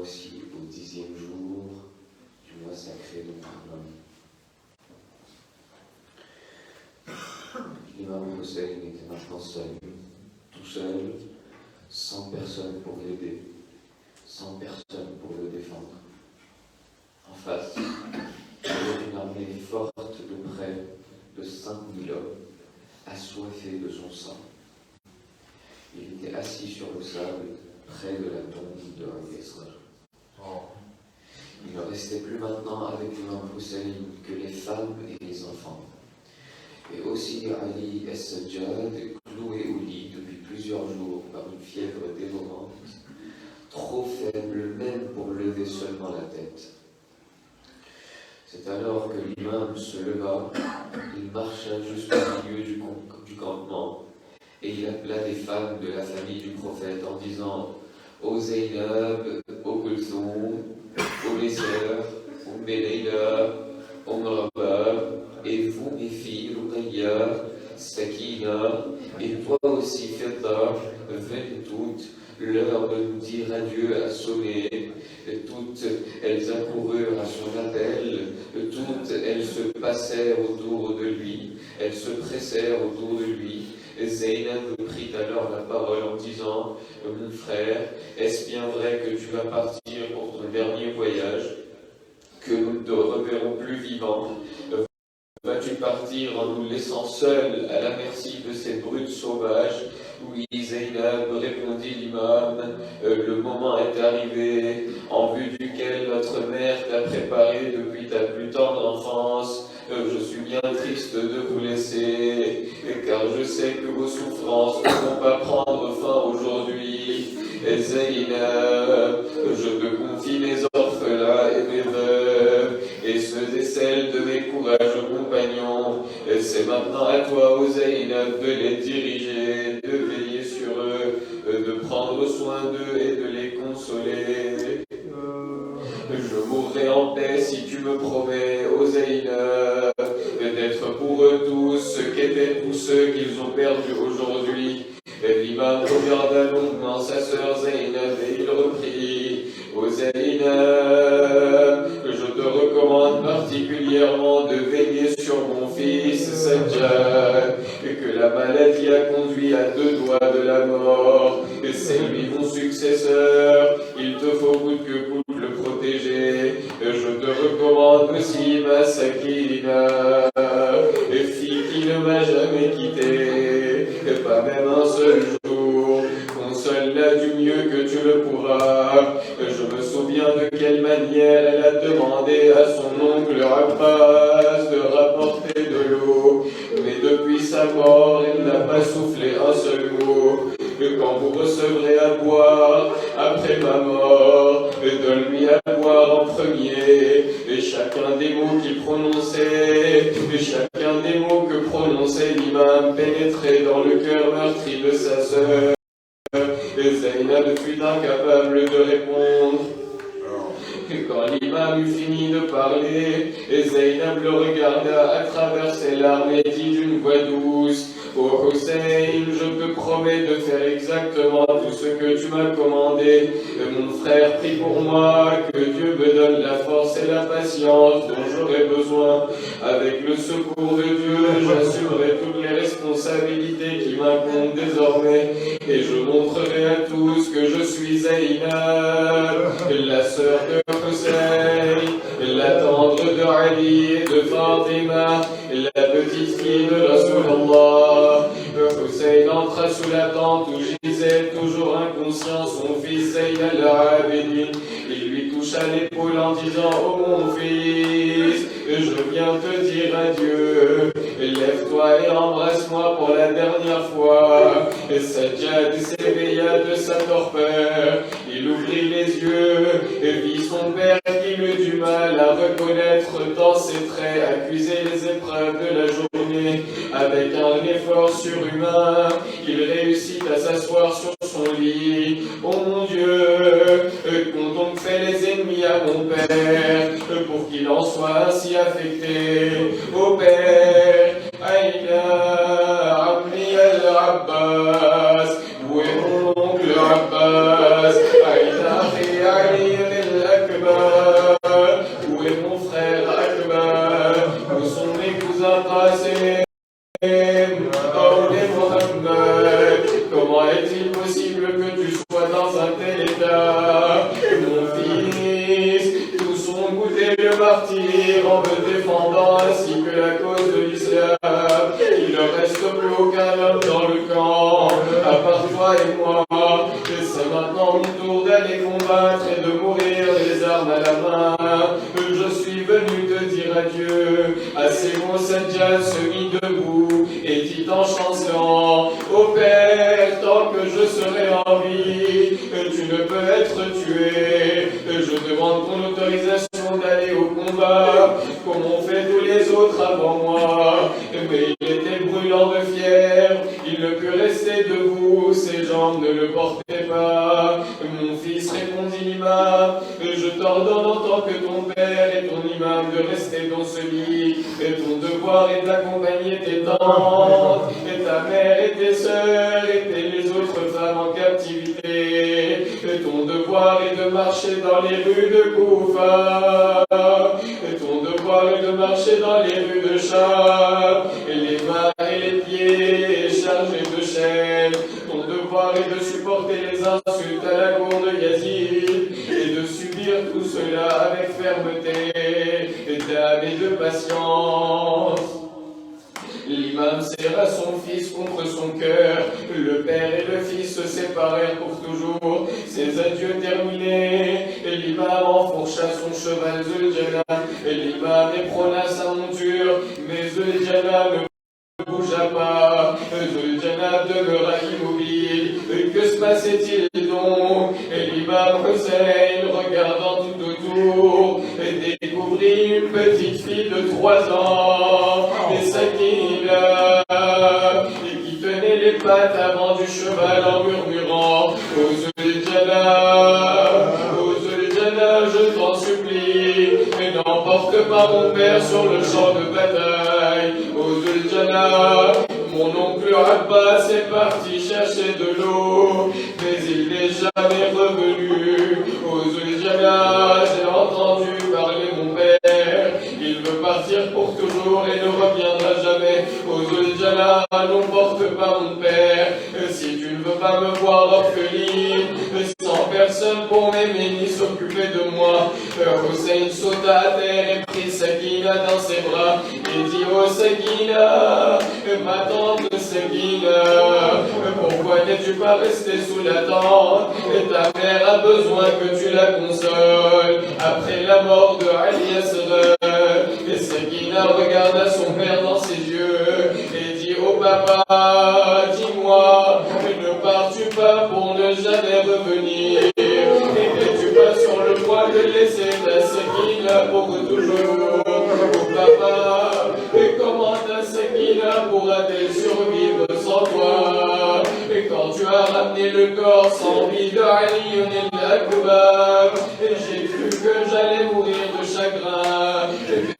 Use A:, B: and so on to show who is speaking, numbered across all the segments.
A: aussi au 10e jour du mois sacré de Muharram. L'imam Hussein était maintenant seul, tout seul, sans personne pour l'aider, sans personne pour le défendre. En face, il y avait une armée forte de près de 5000 hommes, assoiffés de son sang. Il était assis sur le sable, près de la tombe de Al-Yasr. Il ne restait plus maintenant avec l'imam Hussein que les femmes et les enfants. Et aussi Ali es-Sajjad, cloué au lit depuis plusieurs jours par une fièvre dévorante, trop faible même pour lever seulement la tête. C'est alors que l'imam se leva, il marcha jusqu'au milieu du campement, et il appela des femmes de la famille du prophète en disant « Ô Zaynab, ô Kulthum, ô mes sœurs, ô mes Leila, ô Rabab, et vous mes filles, Ruqayya, Sakina, et toi aussi Fidda, venez toutes, l'heure de nous dire adieu a sonné. Toutes elles accoururent à son appel, toutes elles se passèrent autour de lui, elles se pressèrent autour de lui. Zaynab prit alors la parole en disant « Mon frère, est-ce bien vrai que tu vas partir pour ton dernier voyage, que nous ne te reverrons plus vivant? Vas-tu partir en nous laissant seuls à la merci de ces brutes sauvages ?» Oui, Zaynab, répondit l'imam, le moment est arrivé, en vue duquel notre mère t'a préparé depuis ta plus tendre enfance. Je suis bien triste de vous laisser, car je sais que vos souffrances ne vont pas prendre fin aujourd'hui. Zaynab, je te confie mes orphelins et mes veuves, et ceux et celles de mes courageux compagnons. C'est maintenant à toi, ô Zaynab, de les diriger, de veiller sur eux, de prendre soin d'eux et de les consoler. Je mourrai en paix si tu me promets, ô Zaynab, d'être pour eux tous ce qu'étaient tous ceux qu'ils ont perdus aujourd'hui. L'imam regarda longuement sa sœur Zaynab et il reprit « Ô Zaynab, je te recommande particulièrement de veiller sur mon fils Sajjad, que la maladie a conduit à 2 doigts de la mort. C'est lui mon successeur, il te faut coûte que coûte le protéger. Je te recommande aussi ma Sakina, fille qui ne m'a jamais quitté, pas même un seul jour. Console-la du mieux que tu le pourras. Je me souviens de quelle manière elle a demandé à son oncle Abbas de rapporter de l'eau, mais depuis sa mort, elle n'a pas soufflé un seul mot. Quand vous recevrez à boire après ma mort, donne-lui à boire en premier, et chacun des mots qu'il prononçait, chacun des mots que prononçait l'imam pénétrait dans le cœur meurtri de sa sœur. Zaynab fut incapable de répondre. Quand l'imam eut fini de parler, Zaynab le regarda à travers ses larmes et dit d'une voix douce « Ô Hussein, je te promets de faire exactement tout ce que tu m'as commandé. Mon frère, prie pour moi, que Dieu me donne la force et la patience dont j'aurai besoin. Avec le secours de Dieu, j'assumerai toutes les responsabilités qui m'incombent désormais, et je montrerai à tous que je suis Zaynab, la sœur de Hussein, la tendre de Ali et de Fatima, la petite fille de Rasulallah. Hussein entra sous la tente où gisait toujours inconscient son fils Zayn al-Abidin. Il lui toucha l'épaule en disant « Oh mon fils, je viens te dire adieu. Lève-toi et embrasse-moi pour la dernière fois. » Sajjad s'éveilla de sa torpeur. Il ouvrit les yeux et vit son père qui eut du mal à reconnaître dans ses traits, accuser les épreuves de la journée. Avec un effort surhumain, il réussit à s'asseoir sur son lit. « Oh mon Dieu, qu'ont donc fait les ennemis à mon père pour qu'il en soit ainsi affecté? Ô père, Aïna, Ammi al-Abbas, où est mon oncle Abbas? Aïna, Ali,
B: possible que tu sois dans un tel état? Mon fils, tous ont goûté le martyre en me défendant ainsi que la cause de l'islam. Il ne reste plus aucun homme dans le camp, à part toi et moi. Et c'est maintenant mon tour d'aller combattre et de mourir les armes à la main. Je suis venu te dire adieu. À ces mots, Sajjad se mit debout et dit en chancelant: Ô Père, tant que je serai en vie, tu ne peux être tué. Je demande ton autorisation d'aller au combat, comme ont fait tous les autres avant moi. Mais il était brûlant de fièvre, il ne put rester debout, ses jambes ne le portaient pas. Mon fils, répondit l'imam, je t'ordonne en tant que ton père et ton imam de rester dans ce lit. Et ton devoir est d'accompagner tes tantes, et ta mère et tes sœurs, et les autres femmes en captivité. Et ton devoir est de marcher dans les rues de Koufa. Et ton devoir est de marcher dans les rues de Cham, et les mains et les pieds chargés de chaînes. Ton devoir est de supporter les insultes à la cour de Yazid, et de subir tout cela avec fermeté, d'âme et de patience. L'imam serra son fils contre son cœur. Le père et le fils se séparèrent pour toujours. Ses adieux terminés, l'imam enfourcha son cheval Zuljana. L'imam éprona sa monture, mais Zuljana ne bougea pas. Zuljana demeura immobile. Que se passait-il donc? L'imam Hussein, regardant tout autour, découvrit une petite fille de 3 ans, et Sakina, qui tenait les pattes avant du cheval en murmurant: Ô Zuljana, je t'en supplie, n'emporte pas mon père sur le champ de bataille. Ô Zuljana, mon oncle Abbas est parti chercher de l'eau, mais il n'est jamais revenu. Ô Zuljana, j'ai entendu parler mon père, il veut partir pour toujours et ne reviendra jamais. Ô Zuljana, n'emporte pas mon père, si tu ne veux pas me voir orpheline, sans personne pour m'aimer ni s'occuper de moi. Hussein sauta à terre et prit Sakina dans ses bras et dit: Oh Sakina, ma tante Sakina, pourquoi n'es-tu pas restée sous la tente? Ta mère a besoin que tu la consoles après la mort de Ali Asghar. Et Sakina regarda son père dans ses yeux et dit: Oh papa, dis-moi, ne pars-tu pas pour ne jamais revenir? N'es-tu pas sur le point de laisser ta Sakina pour toujours? Oh papa, et comment ta Sakina pourra-t-elle survivre sans toi? Et quand tu as ramené le corps sans vie de Ali al-Akbar, j'ai cru que j'allais mourir de chagrin.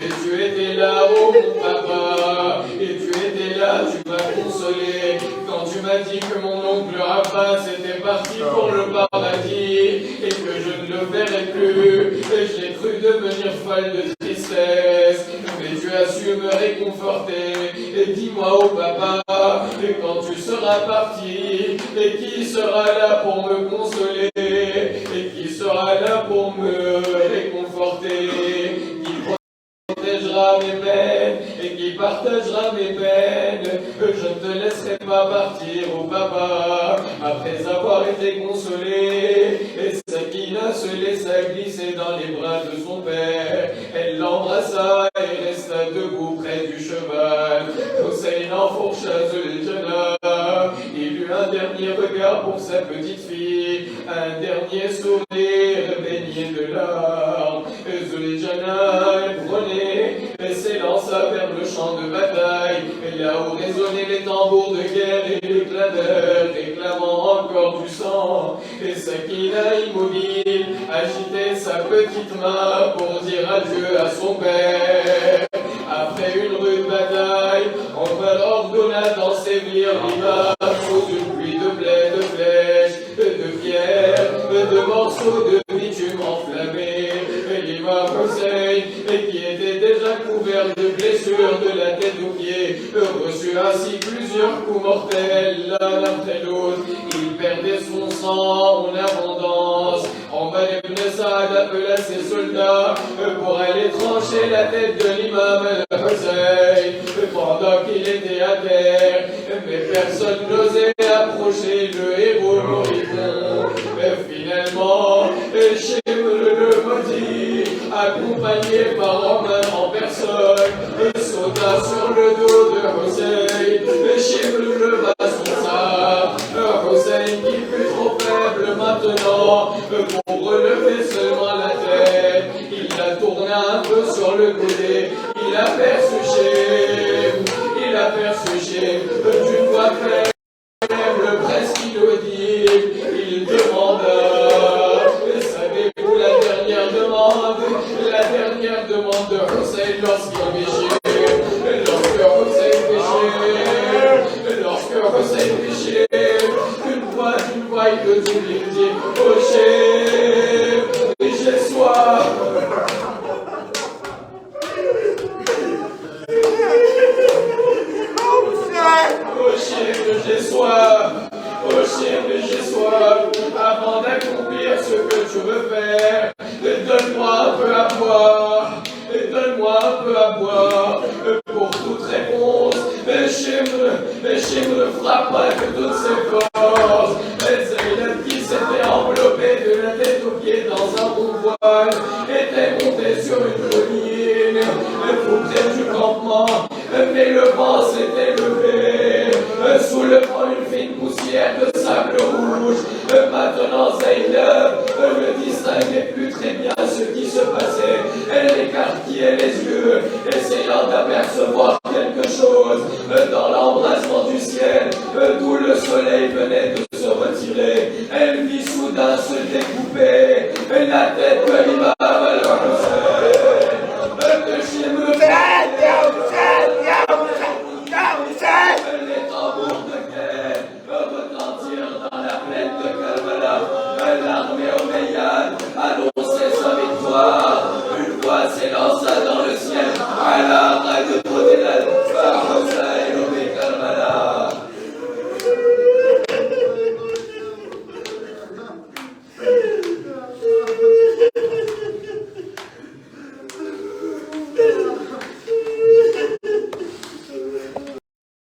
B: Et tu étais là, oh mon papa, et tu étais là, tu m'as consolé. Quand tu m'as dit que mon oncle Abbas était parti pour le paradis, et que je ne le verrais plus, j'ai cru devenir folle de tristesse. Mais tu as su me réconforter. Et dis-moi, oh papa, et quand tu seras parti, et qui sera là pour me consoler, et qui sera là pour me réconforter, qui protégera mes peines et qui partagera mes peines? Je ne te laisserai pas partir, oh papa, après avoir été consolé. Et Sakina se laissa glisser dans les bras de son père. Elle l'embrassa et resta debout près du cheval. Hussein enfourcha Zuljana. Il eut un dernier regard pour sa petite fille, un dernier sourire baigné de larmes. Zuljana prenait, s'élança vers le champ de bataille, là où résonnaient les tambours de guerre et les clameurs réclamant encore du sang. Et Sakina, immobile, agitait sa petite main pour dire adieu à son père. Après une rude bataille, Omar ordonna d'ensevelir l'imam sous une pluie de blé, de flèches, de pierres, de morceaux de bitume enflammés. L'imam Hussein, qui était déjà couvert de blessures de la tête aux pieds, reçut ainsi plusieurs coups mortels l'un après l'autre. Il verder son sang en abondance. Omar ibn Saad appela ses soldats pour aller trancher la tête de l'imam al-Hussein pendant qu'il était à terre, mais personne n'osait approcher le héros moribond. Finalement, Shimr le maudit, accompagné par Omar en personne, sauta sur le dos de Hussein. Shimr le bastonça. Hussein, qui fut trop faible maintenant pour relever seulement la tête, il la tourna un peu sur le côté. Il aperçut Shimr d'une voix faible, presque inaudible. Il demanda, savez-vous la dernière demande de Hussein lorsqu'il péchait, une voix inaudible, il dit, oh Shimr, j'ai soif. J'ai soif, avant d'accomplir ce que tu veux faire, donne-moi un peu à boire, pour toute réponse. Shimr frappa de toutes ses forces, mais Zaynab, qui s'était enveloppée de la tête aux pieds dans un bon voile, était montée sur une colline, tout près du campement, mais le vent s'était levé, soulevant une fine poussière de sable rouge. Maintenant Zaynab ne distinguait plus très bien ce qui se passait. Elle écarquillait les yeux, essayant d'apercevoir quelque chose dans l'embrasement du ciel, d'où le soleil venait de se retirer. Elle vit soudain se déclencher